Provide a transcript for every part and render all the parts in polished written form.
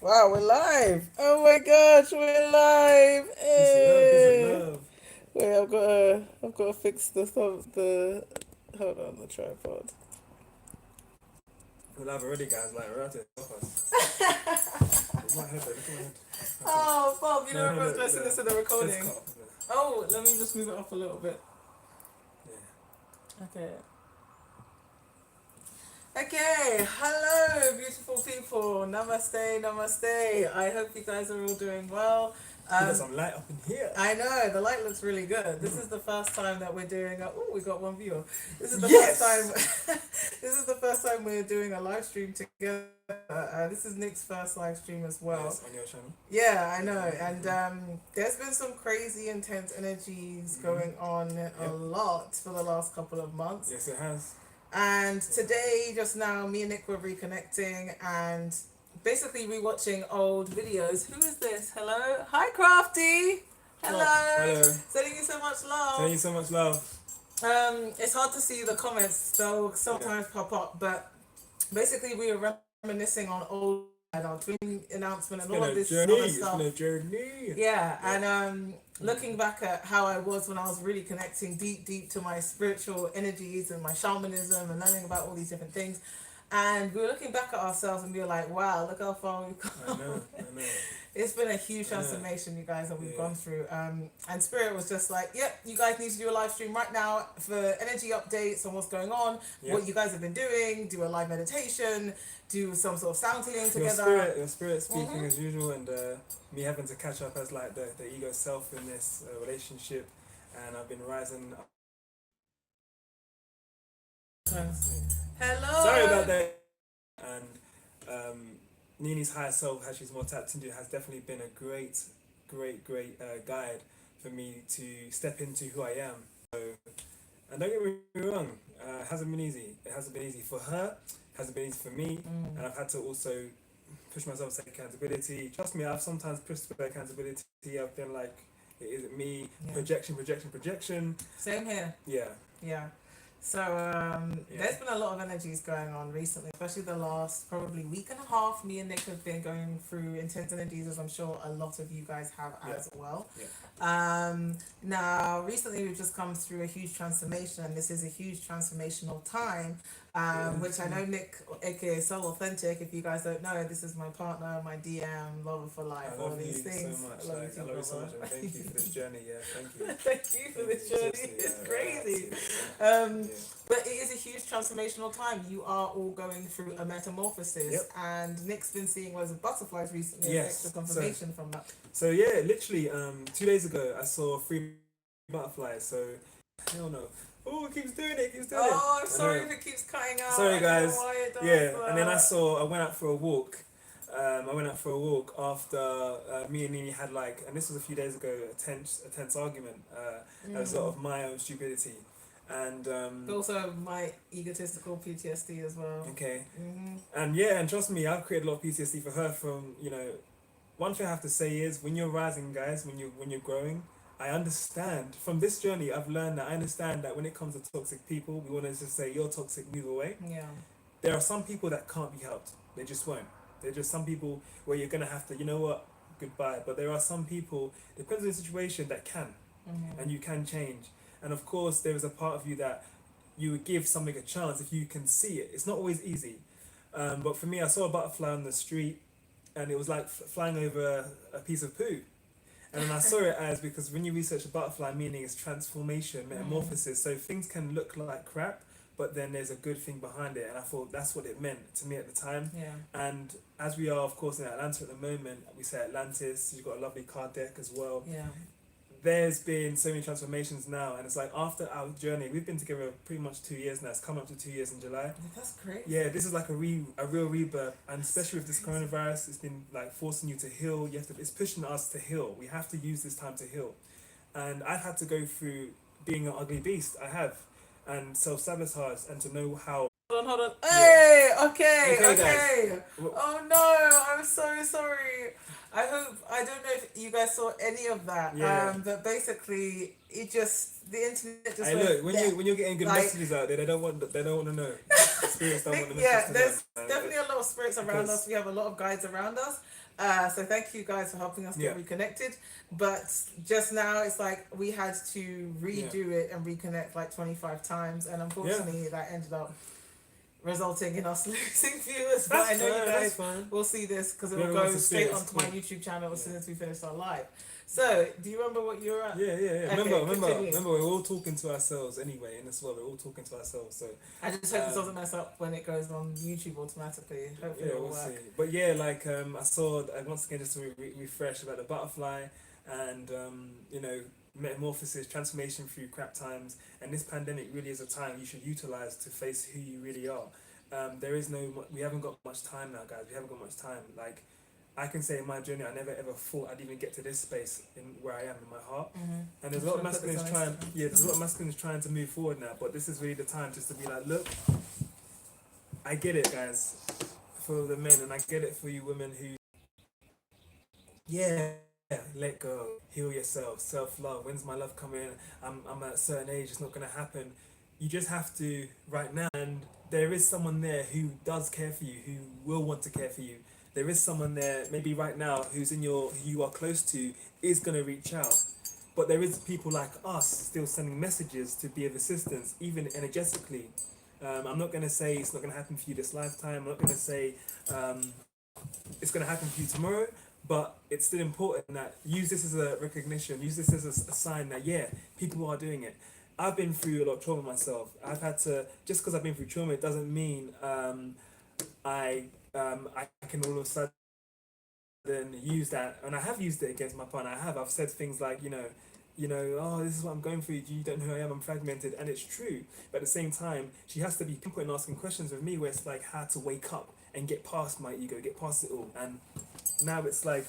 Wow, we're live! Oh my gosh, we're live! Peace and love, peace and Hey! love. Wait, I've got to fix the. Hold on, the tripod. We're live already, guys. Like, we're out to stop us. Look at my head, though. Look at my head. Oh, Bob, you know No, no, everyone's listening to the let's recording. cut off. Oh, let me just move it up a little bit. Yeah. Okay. Okay, hello, beautiful people. Namaste, namaste. I hope you guys are all doing well. We got some light up in here. I know the light looks really good. This is the first time that we're doing. Oh, we got one viewer. This is the Yes! first time. This is the first time we're doing a live stream together. This is Nick's first live stream as well. Yes, on your channel. Yeah, I know. And there's been some crazy intense energies going on a lot for the last couple of months. Yes, it has. And today, just now, me and Nick were reconnecting and basically rewatching old videos. Who is this? Hello? Hi, Crafty! Hello! Hello. Sending you so much love. Thank you so much, love. It's hard to see the comments, they'll sometimes pop up, but basically we were reminiscing on old and our twin announcement and It's all been of a this journey. other It's stuff. been a journey. Yeah, and looking back at how I was when I was really connecting deep to my spiritual energies and my shamanism and learning about all these different things. And we were looking back at ourselves and we were like, wow, look how far we've I come. know. It's been a huge transformation, you guys, that we've gone through. And Spirit was just like, yep, you guys need to do a live stream right now for energy updates on what's going on, what you guys have been doing, do a live meditation, do some sort of sound healing together. Your spirit speaking as usual, and me having to catch up as like the ego self in this relationship, and I've been rising. Hello. Sorry about that. And Nini's higher self, how she's more tapped into, has definitely been a great guide for me to step into who I am. So, and don't get me wrong, it hasn't been easy. It hasn't been easy for her. It hasn't been easy for me. And I've had to also push myself to take accountability. Trust me, I've sometimes pushed for accountability. I've been like, is it me? Projection. Same here. Yeah. So there's been a lot of energies going on recently, especially the last probably week and a half. Me and Nick have been going through intense energies, as I'm sure a lot of you guys have as well. Now, recently we've just come through a huge transformation, and this is a huge transformational time, which I know Nick, aka So Authentic, if you guys don't know, this is my partner, my DM, lover for life, I all love these you things. so much. I love I love you so much, and thank you for this journey. Thank you. Thank you for this journey. It's crazy. But it is a huge transformational time. You are all going through a metamorphosis, and Nick's been seeing loads of butterflies recently. Yes, extra confirmation from that. So yeah, literally, 2 days ago, I saw 3 butterflies. So hell no. Oh, it keeps doing it. Oh, I'm sorry if it keeps cutting out. Sorry, guys. That. And then I went out for a walk. I went out for a walk after me and Nini had and this was a few days ago, a tense argument as of my own stupidity. And also my egotistical PTSD as well. Okay. And trust me, I've created a lot of PTSD for her from, one thing I have to say is when you're rising, guys, when you're growing, I understand. From this journey, I've learned that I understand that when it comes to toxic people, we want to just say, you're toxic, move away. Yeah. There are some people that can't be helped. They just won't. They're just some people where you're going to have to, you know what, goodbye. But there are some people, depends on the situation, that can. And you can change. And of course, there is a part of you that you would give something a chance if you can see it. It's not always easy. But for me, I saw a butterfly on the street and it was like flying over a piece of poo. And then I saw it as, because when you research a butterfly, meaning it's transformation, metamorphosis. So things can look like crap, but then there's a good thing behind it. And I thought that's what it meant to me at the time. Yeah. And as we are, of course, in Atlanta at the moment, we say Atlantis, you've got a lovely card deck as well. Yeah. There's been so many transformations now, and it's like after our journey, we've been together pretty much 2 years now. It's come up to 2 years in July. That's great. Yeah, this is like a real rebirth, and especially with this coronavirus, it's been like forcing you to heal. It's pushing us to heal. We have to use this time to heal, and I've had to go through being an ugly beast. I have, and self-sabotage, and to know how. Hold hold on. Hey, okay. Okay, Oh no, I'm so sorry. I don't know if you guys saw any of that. Yeah. But basically, the internet just Hey, went. look, when you're getting good Like- messages out there, they don't want to know. The spirits don't want the message Yeah, to there's know. definitely a lot of spirits around Because- us. We have a lot of guides around us. So thank you guys for helping us get Yeah. reconnected. But just now, it's like we had to redo it and reconnect like 25 times, and unfortunately, that ended up resulting in us losing viewers. But I know you That's guys fine. will see this because it Yeah, will everyone's go a straight spirit, onto my cool. YouTube channel as Yeah. soon as we finish our live. So, do you remember what you were at? Yeah. Okay, Remember, continue. we're all talking to ourselves anyway in this world. We're all talking to ourselves. So I just hope this doesn't mess up when it goes on YouTube automatically. Hopefully, yeah, it will we'll work. see. But yeah, like I saw once again just to refresh about the butterfly and metamorphosis, transformation through crap times, and this pandemic really is a time you should utilize to face who you really are. We haven't got much time now, guys. We haven't got much time. Like, I can say in my journey, I never ever thought I'd even get to this space in where I am in my heart. Mm-hmm. And there's a lot of masculines trying to move forward now. But this is really the time just to be like, look, I get it, guys, for the men, and I get it for you women who, let go, heal yourself, self-love. When's my love coming? I'm at a certain age, it's not going to happen. You just have to right now, and there is someone there who does care for you, who will want to care for you. There is someone there, maybe right now, who you are close to, is going to reach out. But there is people like us still sending messages to be of assistance, even energetically. I'm not going to say it's not going to happen for you this lifetime. I'm not going to say it's going to happen for you tomorrow. But it's still important that use this as a recognition, use this as a sign that, yeah, people are doing it. I've been through a lot of trauma myself. I've had to, just because I've been through trauma, it doesn't mean I can all of a sudden use that, and I have used it against my partner. I've said things like, oh, this is what I'm going through. You don't know who I am. I'm fragmented, and it's true. But at the same time, she has to be pinpoint and asking questions with me, where it's like how to wake up and get past my ego, get past it all. And now it's like,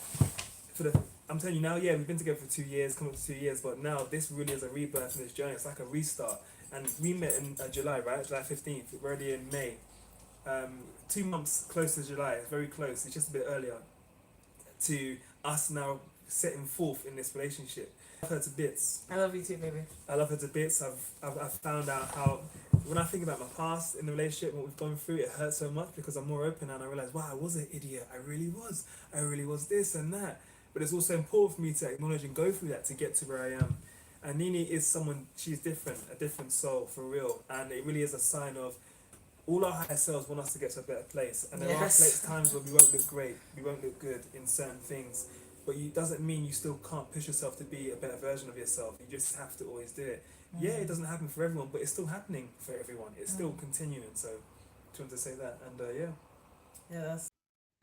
I'm telling you now, yeah, we've been together for 2 years, coming up to 2 years, but now this really is a rebirth in this journey. It's like a restart. And we met in July, right? July 15th. We're already in May. 2 months close to July, very close. It's just a bit earlier to us now setting forth in this relationship. I love her to bits. I love you too, baby. I love her to bits. I've found out how, when I think about my past in the relationship, what we've gone through, it hurts so much because I'm more open and I realise, wow, I was an idiot. I really was this and that. But it's also important for me to acknowledge and go through that to get to where I am. And Nini is someone, she's different, a different soul for real. And it really is a sign of all our higher selves want us to get to a better place. And there are times where we won't look great, we won't look good in certain things. But it doesn't mean you still can't push yourself to be a better version of yourself. You just have to always do it. Yeah, it doesn't happen for everyone, but it's still happening for everyone. It's still continuing. So, just wanted to say that. And Yeah, that's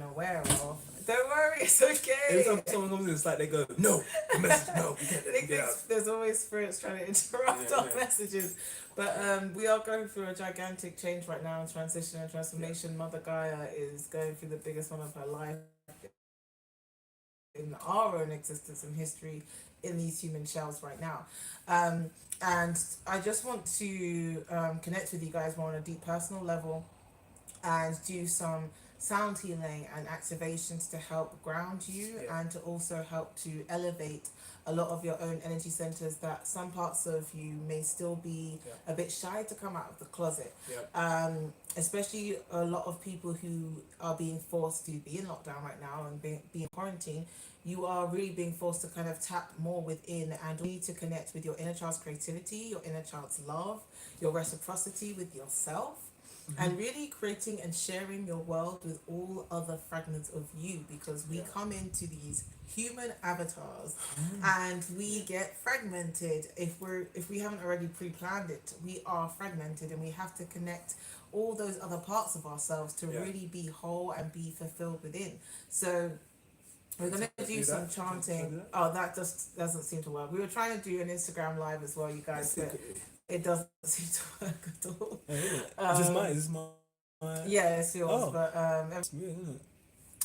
aware of. Don't worry, it's okay. every time someone comes in, it's like they go, no, the message, no, we get out. There's always spirits trying to interrupt our messages. But we are going through a gigantic change right now, transition and transformation. Mother Gaia is going through the biggest one of her life in our own existence and history in these human shells right now. And I just want to connect with you guys more on a deep personal level and do some sound healing and activations to help ground you and to also help to elevate a lot of your own energy centers that some parts of you may still be a bit shy to come out of the closet. Especially a lot of people who are being forced to be in lockdown right now and be in quarantine. You are really being forced to kind of tap more within and need to connect with your inner child's creativity, your inner child's love, your reciprocity with yourself. And really creating and sharing your world with all other fragments of you, because we come into these human avatars and we get fragmented. If we haven't already pre-planned it, we are fragmented, and we have to connect all those other parts of ourselves to really be whole and be fulfilled within. So we're going to do some chanting. Oh, that just doesn't seem to work. We were trying to do an Instagram live as well, you guys, but it doesn't seem to work at all. Is this mine? Yeah, it's yours. Oh. But It's weird, isn't it?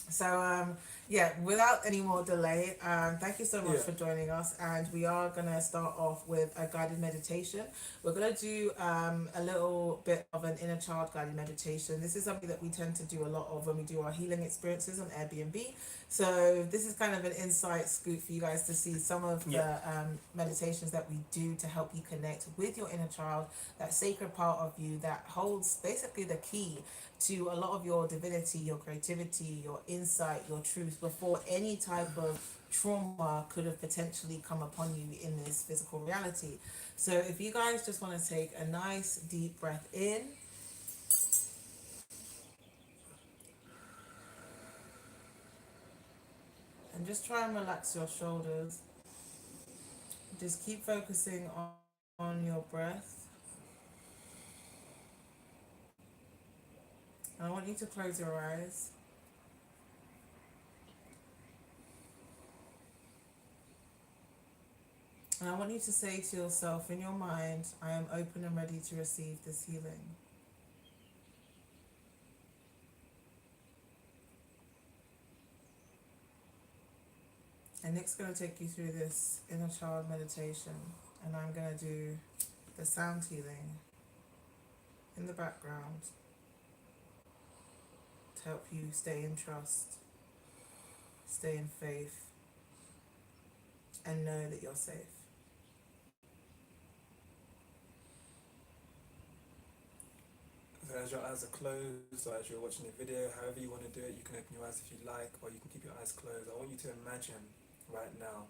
So yeah, without any more delay, thank you so much Yeah. for joining us, and we are gonna start off with a guided meditation. We're gonna do a little bit of an inner child guided meditation. This is something that we tend to do a lot of when we do our healing experiences on Airbnb. So this is kind of an insight scoop for you guys to see some of the Yeah. meditations that we do to help you connect with your inner child, that sacred part of you that holds basically the key to a lot of your divinity, your creativity, your insight, your truth before any type of trauma could have potentially come upon you in this physical reality. So if you guys just want to take a nice deep breath in and just try and relax your shoulders, just keep focusing on your breath. And I want you to close your eyes. And I want you to say to yourself in your mind, I am open and ready to receive this healing. And Nick's going to take you through this inner child meditation. And I'm going to do the sound healing in the background to help you stay in trust, stay in faith, and know that you're safe. So as your eyes are closed, or as you're watching the video, however you want to do it, you can open your eyes if you like, or you can keep your eyes closed. I want you to imagine right now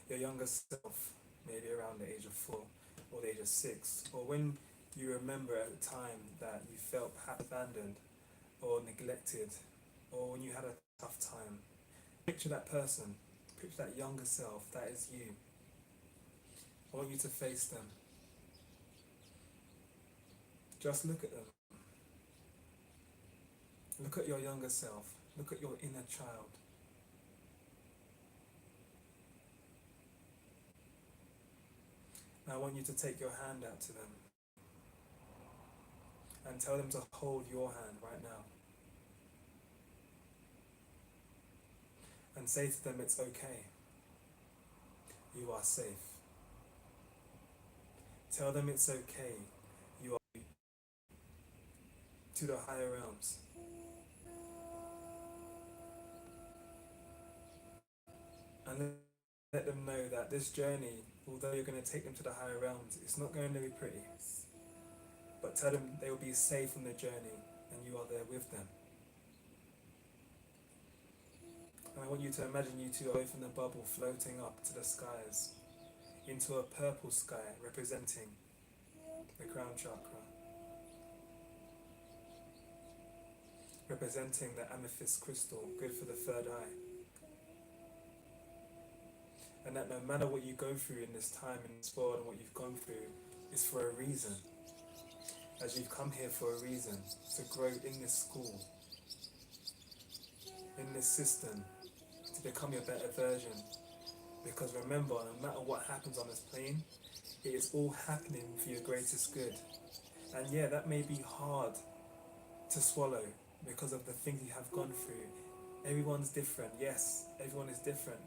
your younger self, maybe around the age of 4 or the age of 6, or when you remember at the time that you felt perhaps abandoned or neglected, or when you had a tough time. Picture that person, picture that younger self, that is you. I want you to face them. Just look at them. Look at your younger self. Look at your inner child. Now I want you to take your hand out to them and tell them to hold your hand right now. And say to them, it's okay. You are safe. Tell them it's okay. You are to the higher realms. And let them know that this journey, although you're going to take them to the higher realms, it's not going to be pretty. But tell them they will be safe on the journey and you are there with them. And I want you to imagine you two away from the bubble floating up to the skies, into a purple sky representing the crown chakra, representing the amethyst crystal, good for the third eye. And that no matter what you go through in this time in this world and what you've gone through is for a reason. As you've come here for a reason, to grow in this school, in this system, to become your better version. Because remember, no matter what happens on this plane, it is all happening for your greatest good. And yeah, that may be hard to swallow because of the things you have gone through. Everyone's different. Yes, everyone is different.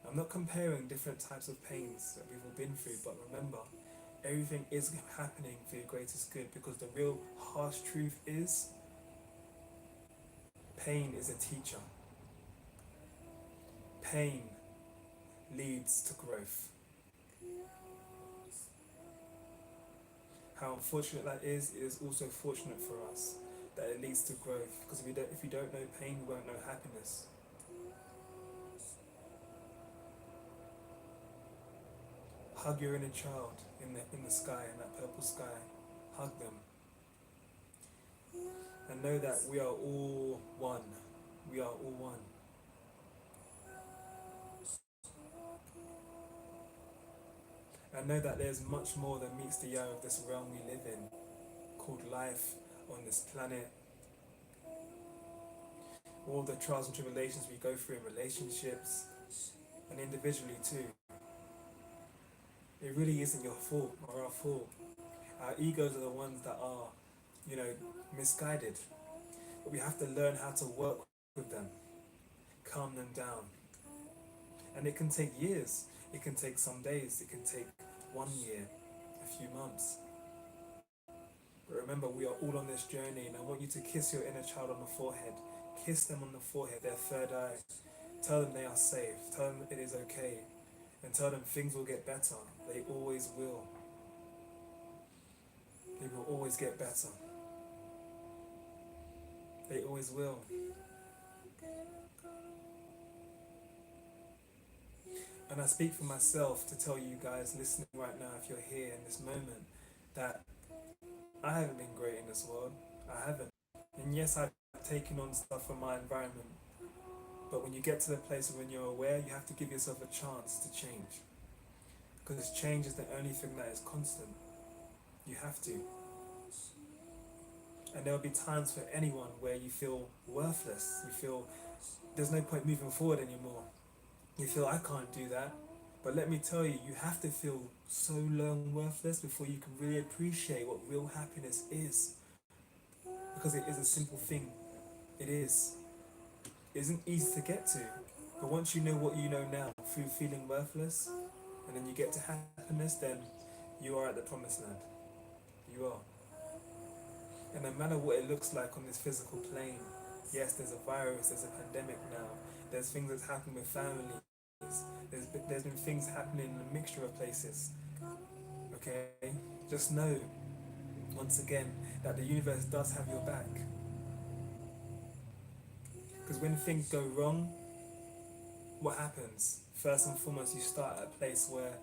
I'm not comparing different types of pains that we've all been through, but remember, everything is happening for your greatest good, because the real harsh truth is pain is a teacher. Pain leads to growth. How unfortunate that is, it is also fortunate for us that it leads to growth, because if you don't know pain, you won't know happiness. Hug your inner child in the sky, in that purple sky. Hug them. And know that we are all one. We are all one. And know that there's much more than meets the eye of this realm we live in, called life on this planet. All the trials and tribulations we go through in relationships and individually too. It really isn't your fault or our fault. Our egos are the ones that are, misguided. But we have to learn how to work with them, calm them down. And it can take years, it can take some days, it can take 1 year, a few months. But remember, we are all on this journey, and I want you to kiss your inner child on the forehead. Kiss them on the forehead, their third eye. Tell them they are safe. Tell them it is okay. And tell them things will get better. They always will. They will always get better. They always will. And I speak for myself to tell you guys listening right now, if you're here in this moment, that I haven't been great in this world. I haven't. And yes, I've taken on stuff from my environment. But when you get to the place when you're aware, you have to give yourself a chance to change. Because change is the only thing that is constant. You have to. And there will be times for anyone where you feel worthless. You feel there's no point moving forward anymore. You feel I can't do that. But let me tell you, you have to feel so low and worthless before you can really appreciate what real happiness is. Because it is a simple thing. It is. It isn't easy to get to. But once you know what you know now through feeling worthless, and then you get to happiness, then you are at the promised land. You are. And no matter what it looks like on this physical plane, yes, there's a virus, there's a pandemic now, there's things that's happened with families, there's been things happening in a mixture of places. Okay? Just know, once again, that the universe does have your back. Because when things go wrong, what happens? First and foremost, you start at a place where,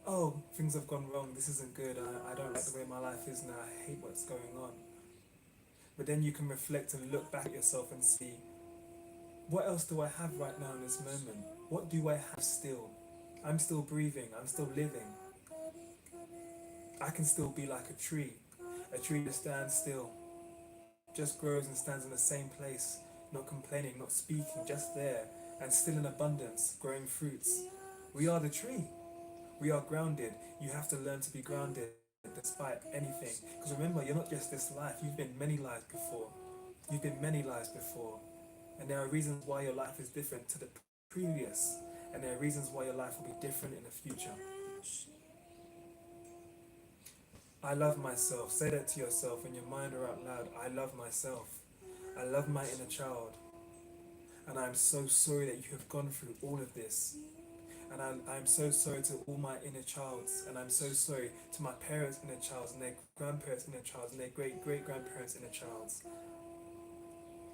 oh, things have gone wrong, this isn't good, I don't like the way my life is now, I hate what's going on. But then you can reflect and look back at yourself and see, what else do I have right now in this moment? What do I have still? I'm still breathing, I'm still living. I can still be like a tree that stands still, just grows and stands in the same place, not complaining, not speaking, just there, and still in abundance, growing fruits. We are the tree. We are grounded. You have to learn to be grounded despite anything. Because remember, you're not just this life, you've been many lives before. You've been many lives before. And there are reasons why your life is different to the previous. And there are reasons why your life will be different in the future. I love myself. Say that to yourself in your mind or out loud. I love myself. I love my inner child. And I'm so sorry that you have gone through all of this. And I'm so sorry to all my inner childs. And I'm so sorry to my parents' inner childs and their grandparents' inner childs and their great-great-grandparents' inner childs.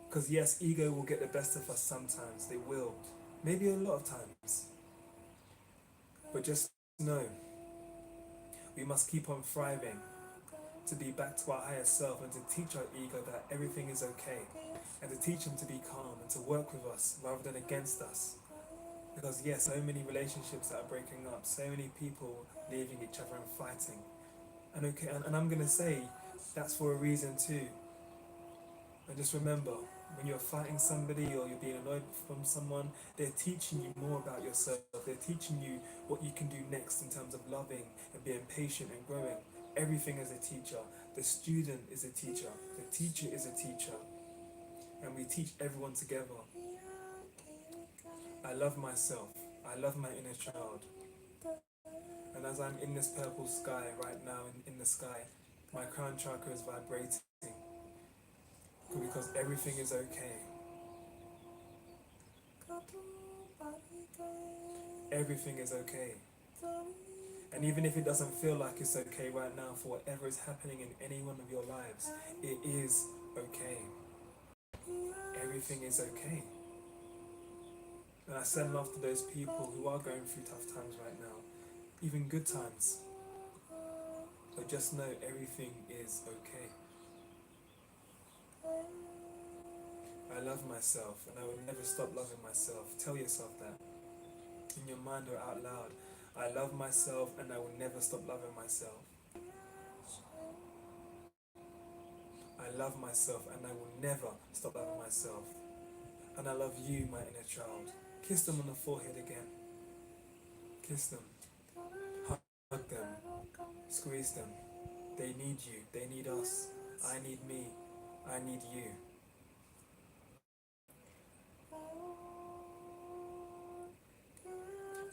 Because yes, ego will get the best of us sometimes. They will. Maybe a lot of times. But just know, we must keep on thriving to be back to our higher self and to teach our ego that everything is okay. And to teach him to be calm and to work with us rather than against us. Because yes, so many relationships that are breaking up, so many people leaving each other and fighting. And okay, and I'm going to say that's for a reason too. And just remember, when you're fighting somebody or you're being annoyed from someone, they're teaching you more about yourself. They're teaching you what you can do next in terms of loving and being patient and growing. Everything is a teacher. The student is a teacher. The teacher is a teacher. And we teach everyone together. I love myself. I love my inner child. And as I'm in this purple sky right now, in the sky, my crown chakra is vibrating. Because everything is okay. Everything is okay. And even if it doesn't feel like it's okay right now for whatever is happening in any one of your lives, it is okay. Everything is okay. And I send love to those people who are going through tough times right now, even good times. But just know everything is okay. I love myself and I will never stop loving myself. Tell yourself that. In your mind or out loud. I love myself and I will never stop loving myself. I love myself and I will never stop loving myself. And I love you, my inner child. Kiss them on the forehead again. Kiss them. Hug them. Squeeze them. They need you. They need us. I need me. I need you.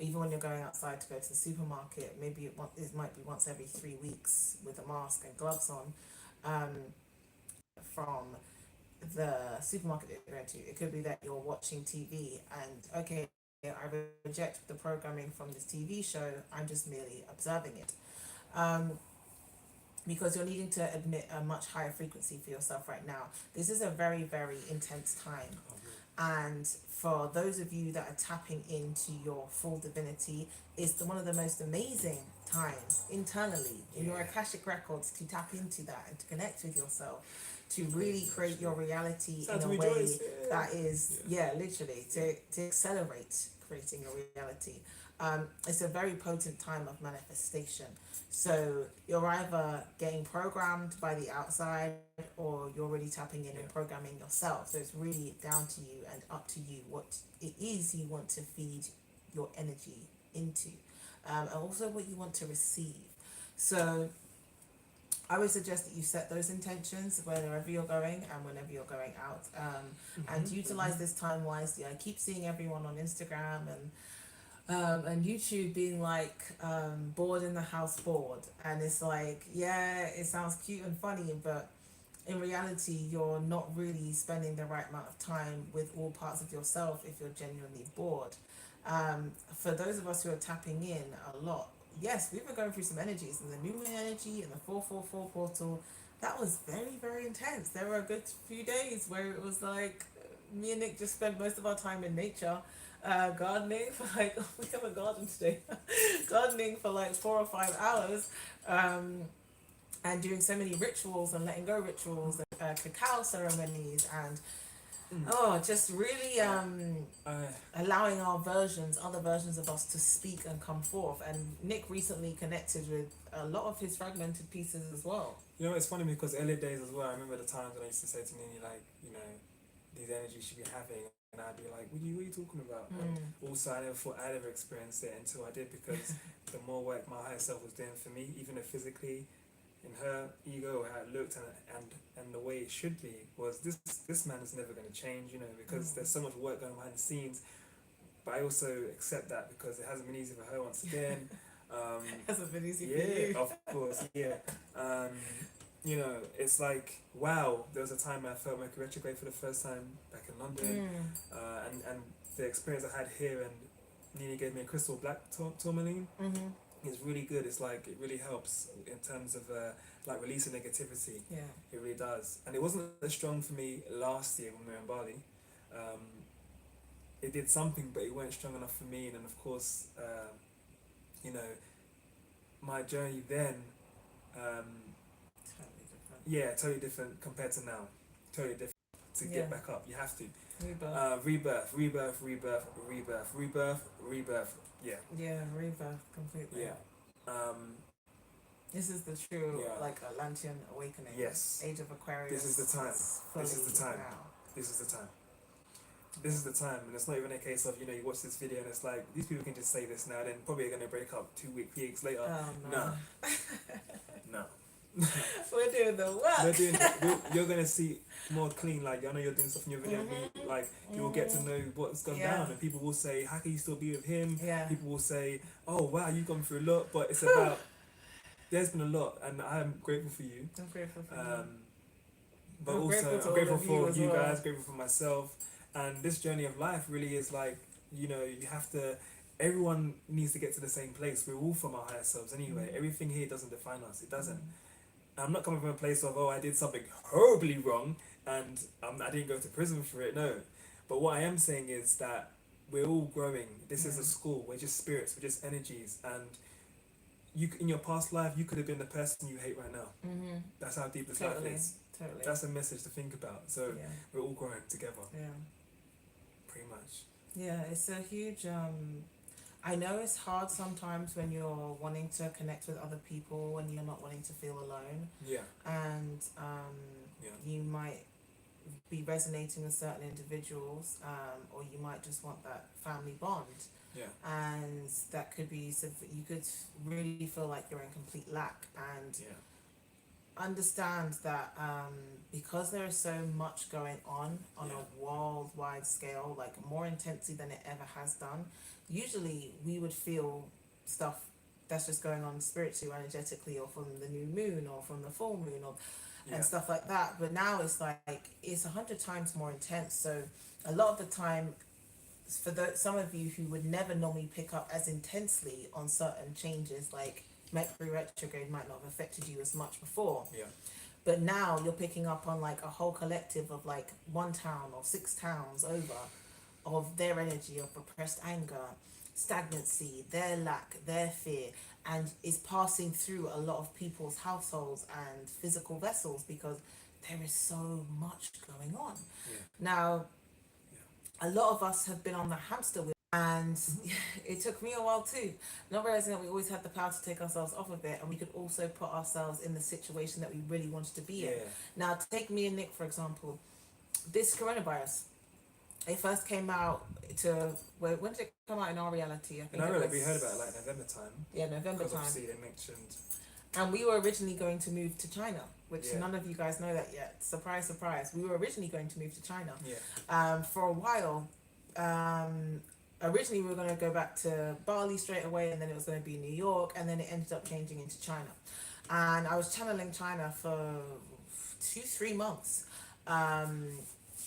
even when you're going outside to go to the supermarket, maybe it might be once every 3 weeks with a mask and gloves on, um, from the supermarket that you're going to. It could be that you're watching TV and, okay, I reject the programming from this TV show, I'm just merely observing it. Um, because you're needing to admit a much higher frequency for yourself right now. This is a very, very intense time. And for those of you that are tapping into your full divinity, it's one of the most amazing times internally in your Akashic records to tap into that and to connect with yourself, to really create your reality in a way that is, literally, to accelerate creating your reality. It's a very potent time of manifestation. So you're either getting programmed by the outside or you're really tapping in and programming yourself. So it's really down to you and up to you what it is you want to feed your energy into, and also what you want to receive. So I would suggest that you set those intentions wherever you're going and whenever you're going out, and utilize this time wisely. I keep seeing everyone on Instagram and YouTube being like, bored in the house, bored, and it's like, yeah, it sounds cute and funny, but in reality you're not really spending the right amount of time with all parts of yourself if you're genuinely bored. For those of us who are tapping in a lot, yes, we've been going through some energies, and the new moon energy and the 444 portal, that was very, very intense. There were a good few days where it was like me and Nick just spent most of our time in nature, gardening for like, we have a garden today, gardening for like 4 or 5 hours, and doing so many rituals and letting go rituals, cacao ceremonies, and just really allowing other versions of us to speak and come forth. And Nick recently connected with a lot of his fragmented pieces as well. You know, it's funny because early days as well, I remember the times when I used to say to Nini, like, you know, these energies should be having, and I'd be like, what are you talking about? And also, I never thought I'd ever experienced it until I did, because the more work my higher self was doing for me, even if physically, in her ego, how it looked and the way it should be, was this man is never going to change, you know, because there's so much work going behind the scenes. But I also accept that because it hasn't been easy for her once again. Hasn't been easy for you. Of course, you know, it's like, wow, there was a time I felt Mercury retrograde for the first time back in London, and the experience I had here, and Nini gave me a crystal black tourmaline. It's really good. It's like, it really helps in terms of like releasing negativity. Yeah, it really does. And it wasn't as strong for me last year when we were in Bali. It did something, but it weren't strong enough for me. And then of course, you know, my journey then, totally different compared to now. Totally different. To get back up, you have to. Rebirth. Yeah, rebirth completely. This is the true like Atlantean awakening. Yes. Age of Aquarius. This is the time. This is the time. This is the time. This is the time, and it's not even a case of, you know, you watch this video and it's like, these people can just say this now, then probably are going to break up 2 weeks later. Oh, no. No. We're doing the work. We're doing you're going to see more clean, like, I know you're doing stuff in your video, like, you will get to know what's gone down, and people will say, how can you still be with him? People will say, oh wow, you've gone through a lot, but it's about, there's been a lot, and I'm grateful for you. I'm grateful for you. But I'm grateful for you guys, grateful for myself. And this journey of life really is like, you know, you have to, everyone needs to get to the same place. We're all from our higher selves anyway. Everything here doesn't define us. It doesn't. I'm not coming from a place of, oh, I did something horribly wrong and I didn't go to prison for it. No. But what I am saying is that we're all growing. This is a school. We're just spirits. We're just energies. And you, in your past life, you could have been the person you hate right now. That's how deep this life is. Totally. That's a message to think about. So we're all growing together. Yeah. Pretty much. Yeah, it's a huge I know it's hard sometimes when you're wanting to connect with other people and you're not wanting to feel alone. Yeah. And you might be resonating with certain individuals, or you might just want that family bond. Yeah. And that could be, so you could really feel like you're in complete lack, and understand that because there is so much going on a worldwide scale, like more intensely than it ever has done, usually we would feel stuff that's just going on spiritually, energetically, or from the new moon or from the full moon, or and stuff like that. But now it's like it's 100 times more intense. So a lot of the time, for some of you who would never normally pick up as intensely on certain changes, like Mercury retrograde might not have affected you as much before. Yeah. But now you're picking up on like a whole collective of like one town or 6 towns over of their energy of repressed anger, stagnancy, their lack, their fear, and is passing through a lot of people's households and physical vessels because there is so much going on. Yeah. Now, a lot of us have been on the hamster wheel, and it took me a while too, not realizing that we always had the power to take ourselves off of it, and we could also put ourselves in the situation that we really wanted to be in. Now, take me and Nick, for example. This coronavirus, it first came out to, when did it come out in our reality? I think we heard about it like November time. Yeah, November time. Obviously they mentioned. And we were originally going to move to China, which Yeah. none of you guys know that yet. Surprise, surprise. We were originally going to move to China. Yeah. For a while, originally we were going to go back to Bali straight away, and then it was going to be New York, and then it ended up changing into China. And I was channeling China for 2-3 months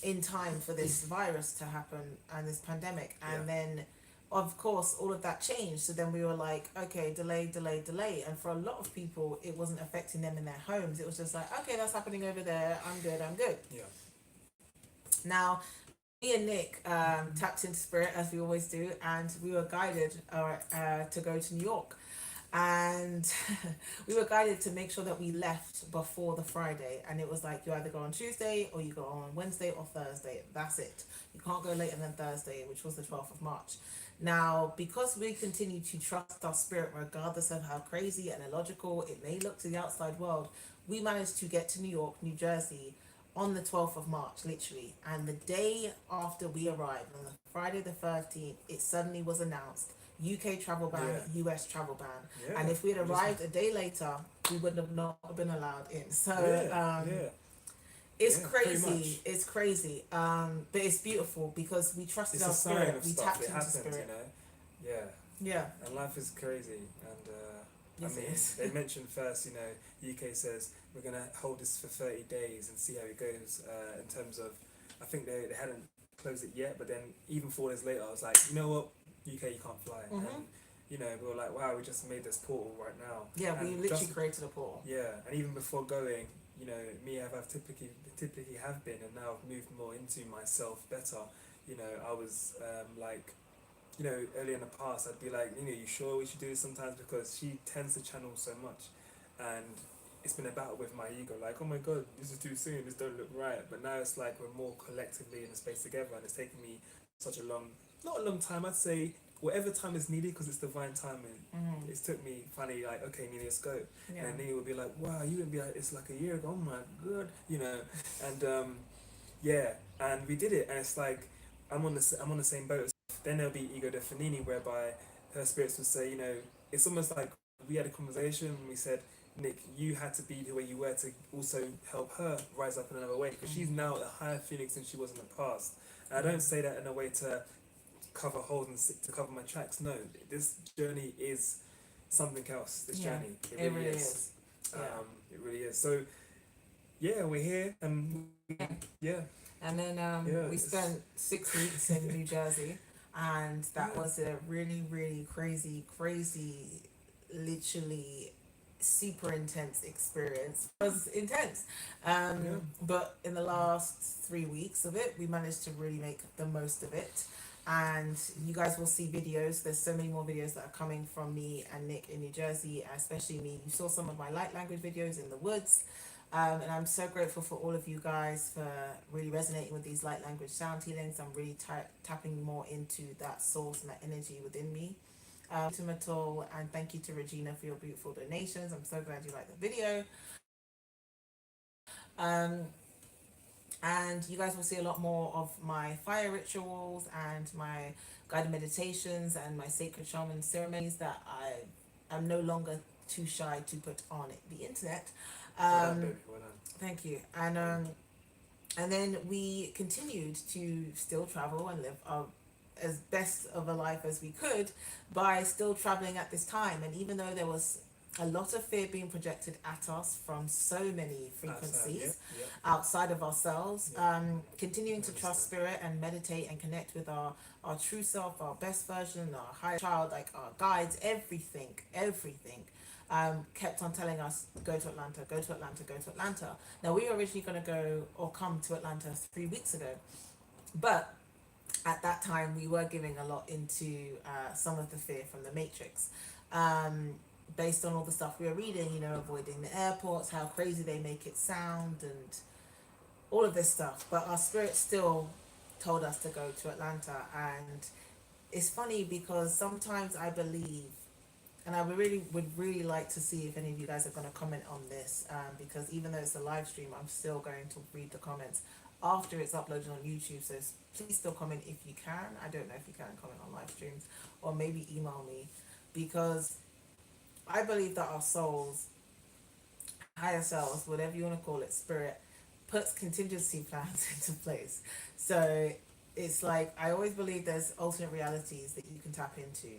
in time for this virus to happen and this pandemic. And then, of course, all of that changed. So then we were like, okay, delay. And for a lot of people, it wasn't affecting them in their homes. It was just like, okay, that's happening over there. I'm good. Yeah. Now, me and Nick tapped into spirit, as we always do, and we were guided to go to New York. And we were guided to make sure that we left before the Friday. And it was like, you either go on Tuesday or you go on Wednesday or Thursday. That's it. You can't go later than Thursday, which was the 12th of March. Now, because we continue to trust our spirit, regardless of how crazy and illogical it may look to the outside world, we managed to get to New York, New Jersey on the 12th of March, literally. And the day after we arrived, on the Friday the 13th, it suddenly was announced, UK travel ban, US travel ban. Yeah. And if we had arrived a day later, we would have not been allowed in. So it's crazy. It's crazy. But it's beautiful because we trusted our spirit. We tapped into spirit. You know? Yeah. And life is crazy. And I mean, they mentioned first, UK says we're going to hold this for 30 days and see how it goes in terms of, I think they hadn't closed it yet, but then even 4 days later, I was like, you know what, UK, you can't fly. And, we were like, wow, we just made this portal right now. Yeah, we literally created a portal. Yeah, and even before going, me, I've typically have been, and now I've moved more into myself better. I was earlier in the past, I'd be like, you sure we should do this sometimes? Because she tends to channel so much, and it's been a battle with my ego, like, oh my god, this is too soon, this don't look right. But now it's like we're more collectively in a space together, and it's taken me such not a long time, I'd say whatever time is needed, because it's divine timing. It took me finally like, okay, Nini, let's go. And then Nini would be like, wow, you wouldn't be like, it's like a year ago, oh my god, and and we did it, and it's like I'm on the same boat. Then there'll be Ego Definini, whereby her spirits would say, it's almost like we had a conversation and we said, Nick, you had to be the way you were to also help her rise up in another way, because she's now a higher phoenix than she was in the past. And I don't say that in a way to cover holes and to cover my tracks. No, this journey is something else. This journey, it really is. It really is. So, we're here, and And then we spent 6 weeks in New Jersey, and that was a really, really crazy, literally super intense experience. It was intense. But in the last 3 weeks of it, we managed to really make the most of it. And you guys will see videos. There's so many more videos that are coming from me and Nick in New Jersey, especially me. You saw some of my light language videos in the woods. And I'm so grateful for all of you guys for really resonating with these light language sound healings. I'm really tapping more into that source and that energy within me. To Matul, and thank you to Regina for your beautiful donations. I'm so glad you liked the video. And you guys will see a lot more of my fire rituals and my guided meditations and my sacred shaman ceremonies that I am no longer too shy to put on the internet. Well done. Thank you. And And then we continued to still travel and live our as best of a life as we could by still traveling at this time. And even though there was a lot of fear being projected at us from so many frequencies outside of ourselves, continuing to trust spirit and meditate and connect with our true self, our best version, our higher child, like our guides, everything kept on telling us, go to Atlanta, go to Atlanta, go to Atlanta. Now, we were originally going to go or come to Atlanta 3 weeks ago, but at that time we were giving a lot into some of the fear from the Matrix. Based on all the stuff we were reading, you know, avoiding the airports, how crazy they make it sound, and all of this stuff. But our spirit still told us to go to Atlanta. And it's funny because sometimes I believe, and I would really like to see if any of you guys are going to comment on this, because even though it's a live stream, I'm still going to read the comments after it's uploaded on YouTube. So please still comment if you can. I don't know if you can comment on live streams, or maybe email me, because I believe that our souls, higher selves, whatever you want to call it, spirit, puts contingency plans into place. So it's like, I always believe there's alternate realities that you can tap into.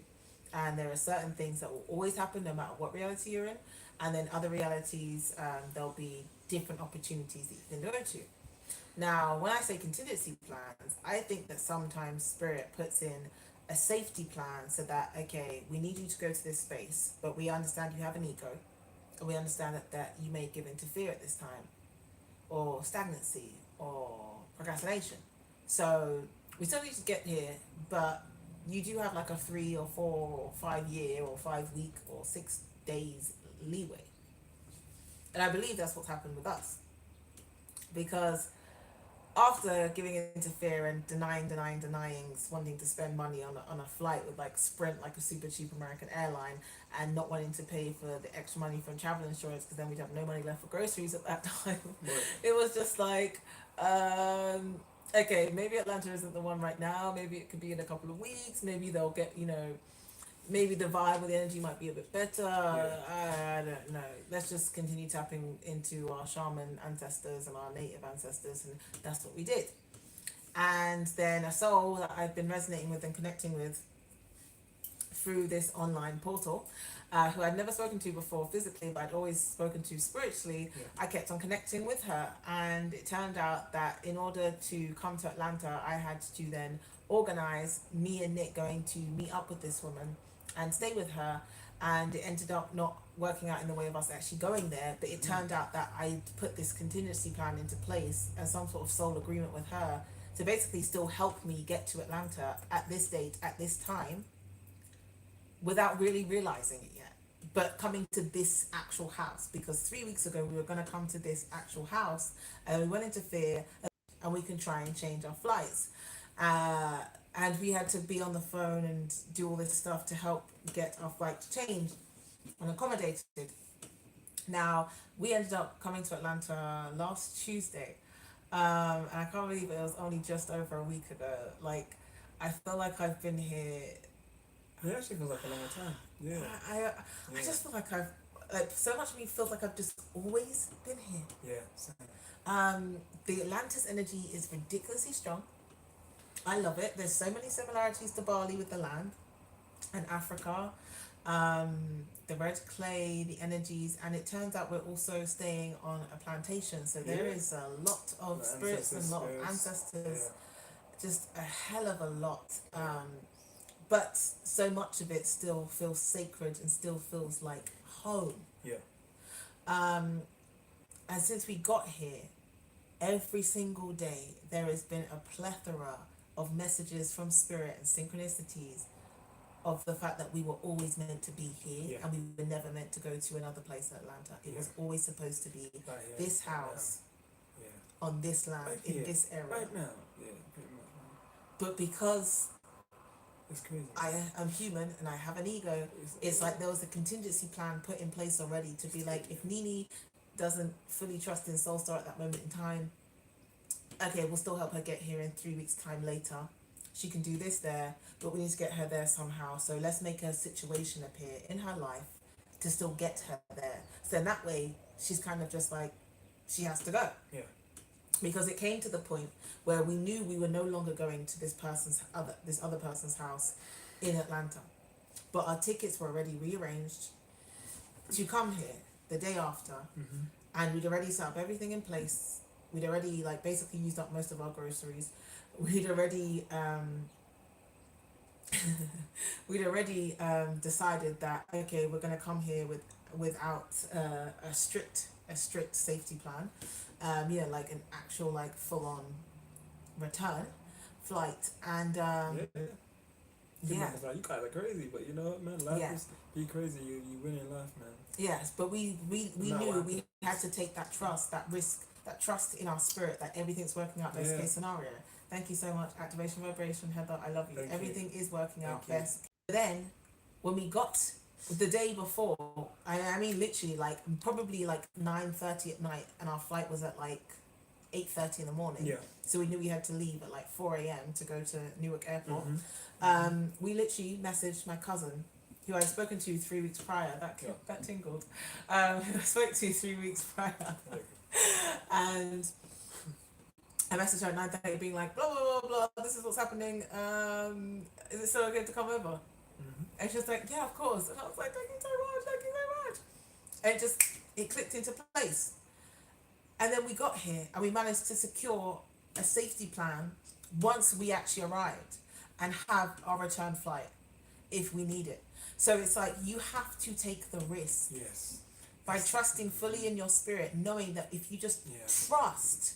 And there are certain things that will always happen no matter what reality you're in. And then other realities, there'll be different opportunities that you can go to. Now, when I say contingency plans, I think that sometimes spirit puts in a safety plan so that, okay, we need you to go to this space, but we understand you have an ego, and we understand that you may give into fear at this time, or stagnancy, or procrastination. So we still need to get here, but you do have like a 3 or 4 or 5 year or 5 week or 6 days leeway. And I believe that's what's happened with us. Because after giving into fear and denying, wanting to spend money on a flight with like Sprint, like a super cheap American airline, and not wanting to pay for the extra money from travel insurance because then we'd have no money left for groceries at that time. Right. It was just like, okay, maybe Atlanta isn't the one right now. Maybe it could be in a couple of weeks. Maybe they'll get, you know, maybe the vibe or the energy might be a bit better. I don't know. Let's just continue tapping into our shaman ancestors and our native ancestors, and that's what we did. And then a soul that I've been resonating with and connecting with through this online portal, who I'd never spoken to before physically, but I'd always spoken to spiritually, I kept on connecting with her. And it turned out that in order to come to Atlanta, I had to then organize me and Nick going to meet up with this woman and stay with her. And it ended up not working out in the way of us actually going there, but it turned out that I put this contingency plan into place as some sort of soul agreement with her to basically still help me get to Atlanta at this date, at this time, without really realizing it yet. But coming to this actual house, because 3 weeks ago we were going to come to this actual house, and we went into fear, and we can try and change our flights. And we had to be on the phone and do all this stuff to help get our flight changed and accommodated. Now, we ended up coming to Atlanta last Tuesday. And I can't believe it was only just over a week ago. Like, I feel like I've been here. It actually feels like a long time. Yeah. I just feel like so much of me feels like I've just always been here. Yeah, same. The Atlantis energy is ridiculously strong. I love it. There's so many similarities to Bali with the land and Africa. The red clay, the energies, and it turns out we're also staying on a plantation. So there is a lot of spirits and a lot of ancestors. Just a hell of a lot. But so much of it still feels sacred and still feels like home. Yeah. And since we got here, every single day there has been a plethora of messages from spirit and synchronicities of the fact that we were always meant to be here, and we were never meant to go to another place in Atlanta. It was always supposed to be this house, on this land, in this area. Right now, pretty much. But because it's crazy. I am human and I have an ego, it's like there was a contingency plan put in place already to be like, if Nini doesn't fully trust in Soulstar at that moment in time, okay, we'll still help her get here in 3 weeks' time later. She can do this there, but we need to get her there somehow. So let's make a situation appear in her life to still get her there. So in that way, she's kind of just like, she has to go. Yeah. because it came to the point where we knew we were no longer going to this other person's house in Atlanta, but our tickets were already rearranged to come here the day after, and we'd already set up everything in place. We'd already like basically used up most of our groceries. We'd already decided that okay, we're gonna come here without a strict safety plan, like an actual like full on return flight, and yeah. Like, you guys are crazy, but you know what, man? Life is be crazy. You win in life, man. Yes, but we knew we had to take that trust, that risk, that trust in our spirit that everything's working out best case scenario. Thank you so much, Activation Vibration, Heather. I love you. Everything is working out best. Then, when we got the day before, I mean literally like probably like 9:30 at night, and our flight was at like 8:30 in the morning. Yeah. So we knew we had to leave at like 4 a.m. to go to Newark Airport. We literally messaged my cousin, who I'd spoken to 3 weeks prior. That tingled. I spoke to 3 weeks prior, and I messaged her at 9:30, being like, blah blah blah blah. This is what's happening. Is it still okay to come over? And she was like, yeah, of course. And I was like, thank you so much. And it clicked into place. And then we got here and we managed to secure a safety plan once we actually arrived and have our return flight if we need it. So it's like you have to take the risk. Yes. By trusting fully in your spirit, knowing that if you just trust,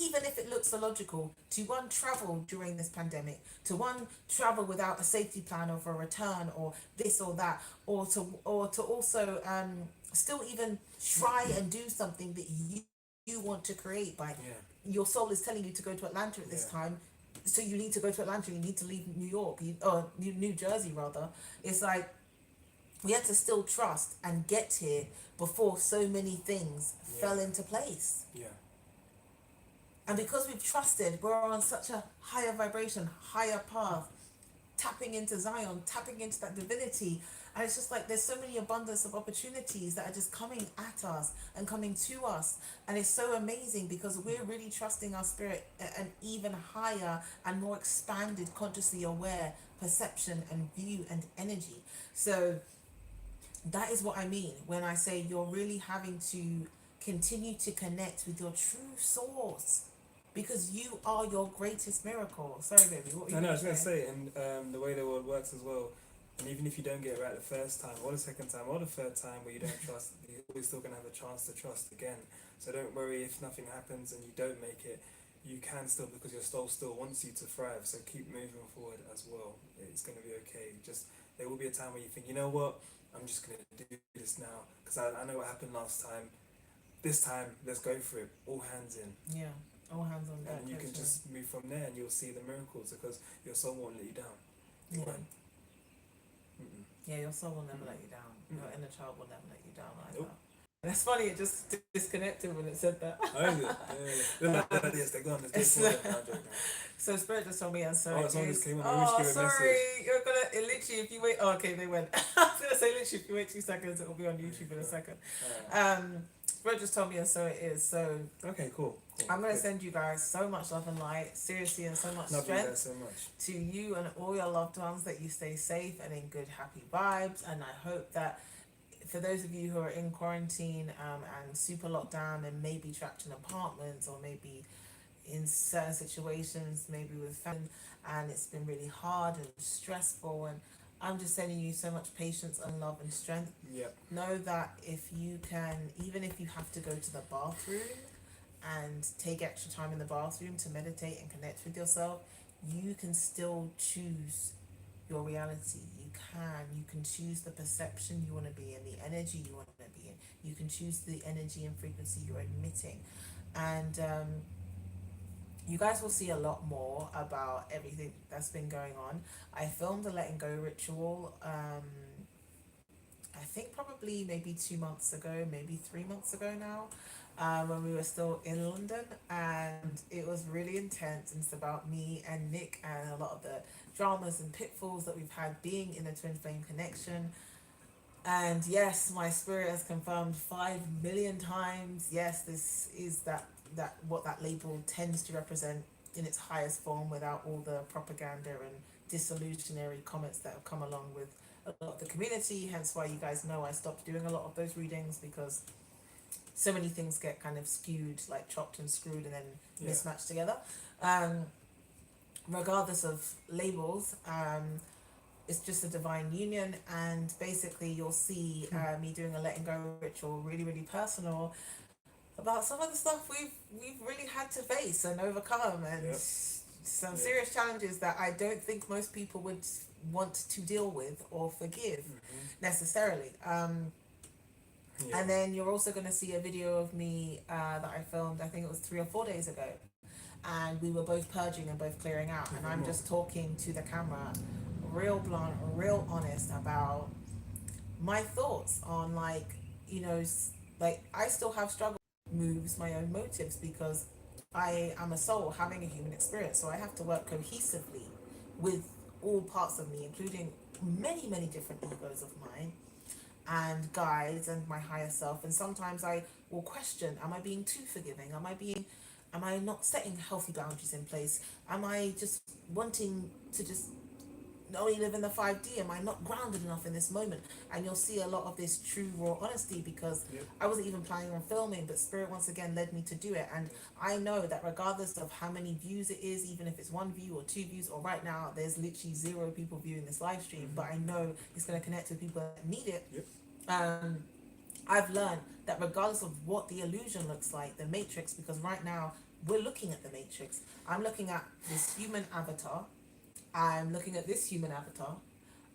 even if it looks illogical, to one, travel during this pandemic, to one, travel without a safety plan of a return or this or that, or to also still even try and do something that you want to create by your soul is telling you to go to Atlanta at this time, so you need to go to Atlanta, you need to leave New York, or New Jersey rather. It's like we had to still trust and get here before so many things fell into place. Yeah. And because we've trusted, we're on such a higher vibration, higher path, tapping into Zion, tapping into that divinity. And it's just like there's so many abundance of opportunities that are just coming at us and coming to us. And it's so amazing because we're really trusting our spirit an even higher and more expanded, consciously aware perception and view and energy. So that is what I mean when I say you're really having to continue to connect with your true source, because you are your greatest miracle. Sorry, baby. What were you I was going to say, and the way the world works as well, and even if you don't get it right the first time, or the second time, or the third time where you don't trust, you're always still going to have a chance to trust again. So don't worry if nothing happens and you don't make it. You can still, because your soul still wants you to thrive. So keep moving forward as well. It's going to be okay. Just there will be a time where you think, you know what, I'm just going to do this now because I know what happened last time. This time, let's go for it. All hands in. Yeah, all hands on deck. And you can just move from there, and you'll see the miracles because your soul won't let you down. Yeah. Yeah, your soul will never let you down. Your inner child will never let you down either. Nope. That's funny. It just disconnected when it said that. Oh, is it? Yes, they're gone. So Spirit just told me, and so someone just came on. Oh, sorry. You're gonna literally if you wait. Oh, okay, they went. I was gonna say literally if you wait 2 seconds, it will be on YouTube in a second. Spirit just told me, and so it is. So okay, cool. I'm gonna send you guys so much love and light, seriously, and so much strength so much. to you and all your loved ones. That you stay safe and in good, happy vibes. And I hope that for those of you who are in quarantine and super locked down and maybe trapped in apartments or maybe in certain situations, maybe with family, and it's been really hard and stressful, and I'm just sending you so much patience and love and strength. Yep. Know that if you can, even if you have to go to the bathroom and take extra time in the bathroom to meditate and connect with yourself, you can still choose your reality. You can choose the perception you want to be in, the energy you want to be in. You can choose the energy and frequency you're emitting. And you guys will see a lot more about everything that's been going on. I filmed a letting go ritual, I think probably maybe 2 months ago, maybe 3 months ago now, when we were still in London, and it was really intense. And it's about me and Nick and a lot of the dramas and pitfalls that we've had being in a twin flame connection. And yes, my spirit has confirmed 5 million times, yes, this is that that what that label tends to represent in its highest form, without all the propaganda and disillusionary comments that have come along with a lot of the community. Hence why you guys know I stopped doing a lot of those readings, because so many things get kind of skewed, like chopped and screwed and then mismatched together. Regardless of labels, it's just a divine union, and basically you'll see me doing a letting go ritual, really, really personal, about some of the stuff we've really had to face and overcome, and some serious challenges that I don't think most people would want to deal with or forgive necessarily. And then you're also going to see a video of me that I filmed, I think it was 3 or 4 days ago, and we were both purging and both clearing out, and I'm just talking to the camera, real blunt, real honest about my thoughts on, like, you know, like, I still have struggle moves, my own motives, because I am a soul having a human experience, so I have to work cohesively with all parts of me, including many, many different egos of mine and guides and my higher self. And sometimes I will question, am I being too forgiving? Am I not setting healthy boundaries in place? Am I just wanting to just only live in the 5D? Am I not grounded enough in this moment? And you'll see a lot of this true raw honesty, because I wasn't even planning on filming, but Spirit once again led me to do it. And I know that regardless of how many views it is, even if it's 1 view or 2 views, or right now there's literally 0 people viewing this live stream, but I know it's going to connect with people that need it. I've learned that regardless of what the illusion looks like, the matrix, because right now we're looking at the matrix. I'm looking at this human avatar. I'm looking at this human avatar.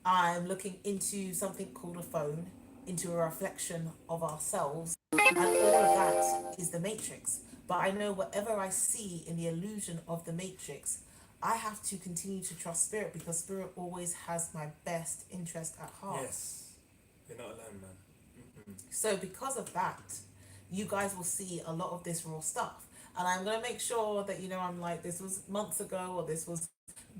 I'm looking into something called a phone, into a reflection of ourselves. And all of that is the matrix. But I know whatever I see in the illusion of the matrix, I have to continue to trust Spirit, because Spirit always has my best interest at heart. Yes. You're not alone, man. So because of that, you guys will see a lot of this raw stuff. And I'm going to make sure that, you know, I'm like, this was months ago, or this was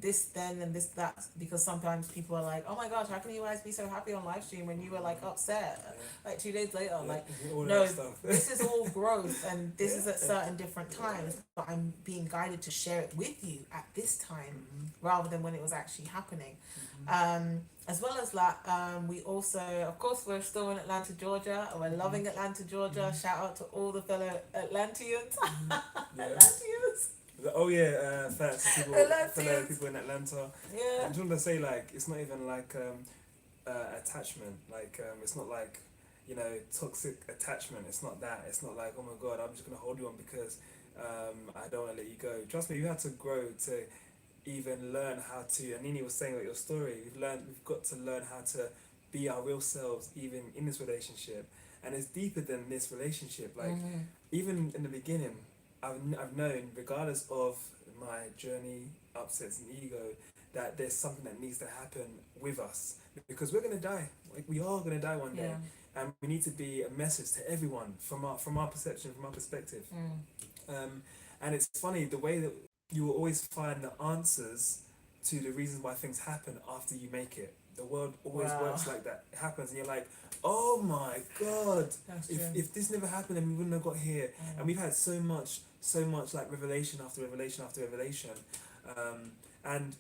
this then and this that, because sometimes people are like, oh my gosh, how can you guys be so happy on live stream when you were like upset like 2 days later? Like, no, this is all growth, and this is at certain different times, but I'm being guided to share it with you at this time rather than when it was actually happening. As well as that, we also, of course, we're still in Atlanta, Georgia. We're loving Atlanta, Georgia. Shout out to all the fellow Atlanteans. Atlanteans. Oh yeah, thanks to fellow people in Atlanta. Yeah. I just want to say, like, it's not even like attachment. Like, it's not like, you know, toxic attachment. It's not that. It's not like, oh my god, I'm just gonna hold you on because I don't want to let you go. Trust me, you had to grow to even learn how to. And Nini was saying about your story. We've got to learn how to be our real selves, even in this relationship. And it's deeper than this relationship. Like, even in the beginning, I've known, regardless of my journey, upsets and ego, that there's something that needs to happen with us, because we're gonna die. Like, we are gonna die one day, and we need to be a message to everyone from our perception, from our perspective. And it's funny the way that you will always find the answers to the reasons why things happen after you make it. The world always works like that. It happens, and you're like, oh my god, if this never happened, then we wouldn't have got here. And we've had so much like revelation after revelation after revelation, and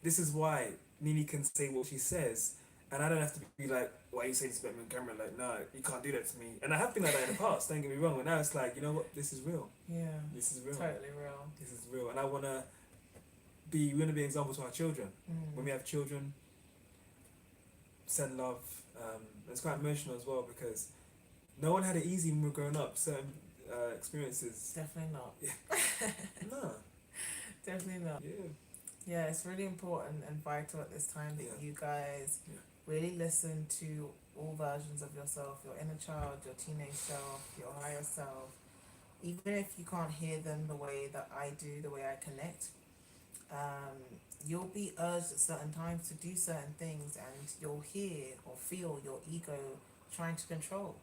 this is why Nini can say what she says, and I don't have to be like, why are you saying this about me on camera? Like, no, you can't do that to me. And I have been like that in the past, don't get me wrong, but now it's like, you know what, this is real. This is real. Totally real. This is real. And I want to be an example to our children. When we have children, send love. It's quite emotional as well, because no one had it easy when we were growing up. Certain experiences. Definitely not. No. Definitely not. Yeah, it's really important and vital at this time that you guys really listen to all versions of yourself, your inner child, your teenage self, your higher self. Even if you can't hear them the way that I do, the way I connect, you'll be urged at certain times to do certain things, and you'll hear or feel your ego trying to control.